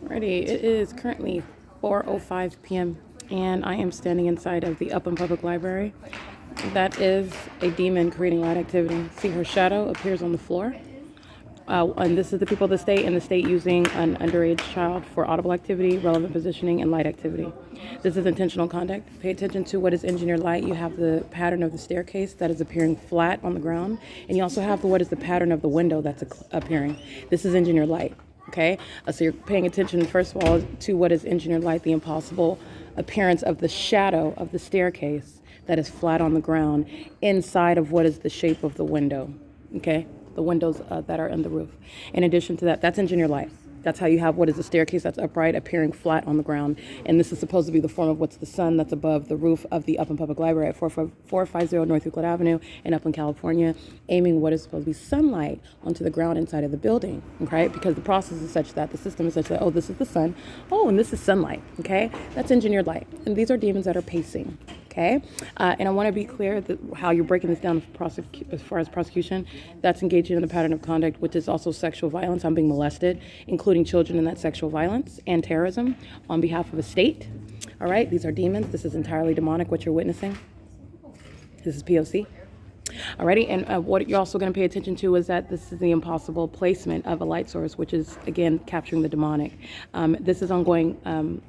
Ready. It is currently 4:05 p.m. and I am standing inside of the Upland Public Library. That is a demon creating light activity. See, her shadow appears on the floor. And this is the people of the state, and the state using an underage child for audible activity, relevant positioning, and light activity. This is intentional conduct. Pay attention to what is engineered light. You have the pattern of the staircase that is appearing flat on the ground, and you also have what is the pattern of the window that's appearing. This is engineered light. Okay, so you're paying attention, first of all, to what is engineered light, the impossible appearance of the shadow of the staircase that is flat on the ground inside of what is the shape of the window. Okay, the windows that are in the roof. In addition to that, that's engineered light. That's how you have what is the staircase that's upright, appearing flat on the ground. And this is supposed to be the form of what's the sun that's above the roof of the Upland Public Library at 450 North Euclid Avenue in Upland, California, aiming what is supposed to be sunlight onto the ground inside of the building, okay? Because the process is such that, the system is such that, oh, this is the sun, oh, and this is sunlight, okay? That's engineered light. And these are demons that are pacing. Okay, and I want to be clear that how you're breaking this down as far as prosecution, that's engaging in the pattern of conduct, which is also sexual violence. I'm being molested, including children in that sexual violence and terrorism on behalf of a state. All right, these are demons. This is entirely demonic, what you're witnessing. This is P.O.C. Alrighty, and what you're also going to pay attention to is that this is the impossible placement of a light source, which is, again, capturing the demonic. This is ongoing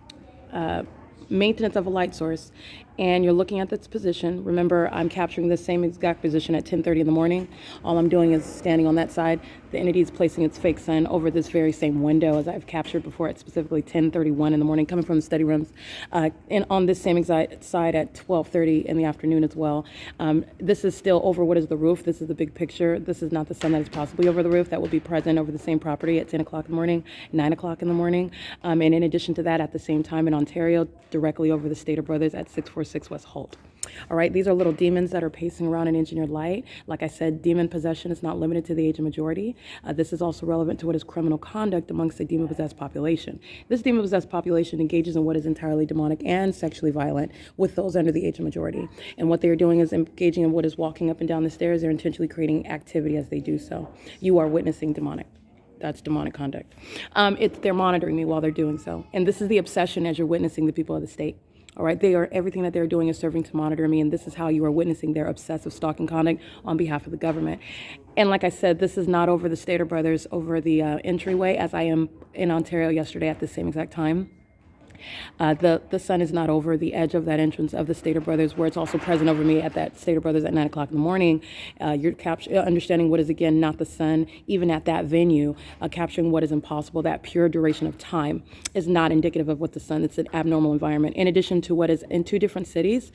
maintenance of a light source, and you're looking at this position. Remember, I'm capturing this same exact position at 10:30 in the morning. All I'm doing is standing on that side. The entity is placing its fake sun over this very same window as I've captured before at specifically 10:31 in the morning, coming from the study rooms, and on this same exact side at 12:30 in the afternoon as well. This is still over what is the roof. This is the big picture. This is not the sun that is possibly over the roof. That will be present over the same property at 10 o'clock in the morning, 9 o'clock in the morning, and in addition to that, at the same time in Ontario, directly over the Stater Brothers at 646 West Holt. All right, these are little demons that are pacing around in engineered light. Like I said, demon possession is not limited to the age of majority. This is also relevant to what is criminal conduct amongst the demon-possessed population. This demon-possessed population engages in what is entirely demonic and sexually violent with those under the ation majority. And what they are doing is engaging in what is walking up and down the stairs. They're intentionally creating activity as they do so. You are witnessing demonic. That's demonic conduct. They're monitoring me while they're doing so. And this is the obsession as you're witnessing the people of the state. All right, everything that they're doing is serving to monitor me, and this is how you are witnessing their obsessive stalking conduct on behalf of the government. And like I said, this is not over the Stater Brothers, over the entryway, as I am in Ontario yesterday at the same exact time. The sun is not over the edge of that entrance of the Stater Brothers, where it's also present over me at that Stater Brothers at 9 o'clock in the morning. You're understanding what is, again, not the sun, even at that venue, capturing what is impossible. That pure duration of time is not indicative of what the sun, it's an abnormal environment. In addition to what is in two different cities,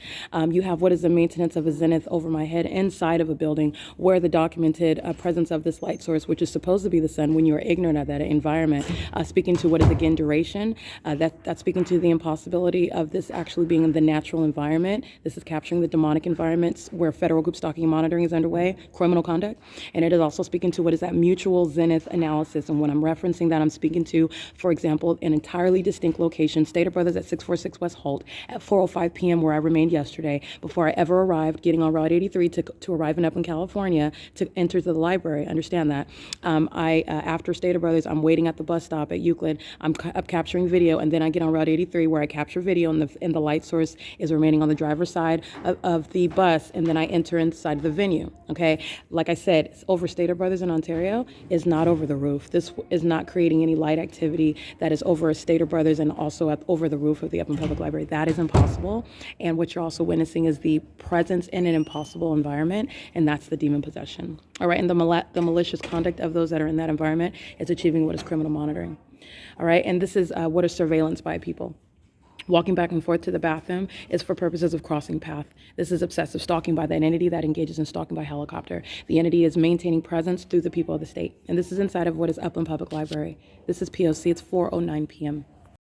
you have what is the maintenance of a zenith over my head inside of a building where the documented presence of this light source, which is supposed to be the sun when you are ignorant of that environment, speaking to what is, again, duration, that's speaking to the impossibility of this actually being in the natural environment. This is capturing the demonic environments where federal group stalking and monitoring is underway, criminal conduct. And it is also speaking to what is that mutual zenith analysis. And when I'm referencing that, I'm speaking to, for example, an entirely distinct location, Stater Brothers at 646 West Holt at 4:05 p.m. where I remained yesterday before I ever arrived, getting on Route 83 to arrive in Upland, California to enter the library. Understand that. After Stater Brothers, I'm waiting at the bus stop at Euclid. I'm capturing video, and then I get on Route 83 where I capture video, and the light source is remaining on the driver's side of the bus, and then I enter inside the venue. Okay, like I said, it's over Stater Brothers in Ontario is not over the roof. This is not creating any light activity that is over a Stater Brothers and also over the roof of the Upland Public Library. That is impossible, and what you're also witnessing is the presence in an impossible environment, and that's the demon possession. All right, and the malicious conduct of those that are in that environment is achieving what is criminal monitoring. All right, and this is what is surveillance by people. Walking back and forth to the bathroom is for purposes of crossing path. This is obsessive stalking by that entity that engages in stalking by helicopter. The entity is maintaining presence through the people of the state. And this is inside of what is Upland Public Library. This is P.O.C. It's 4:09 p.m.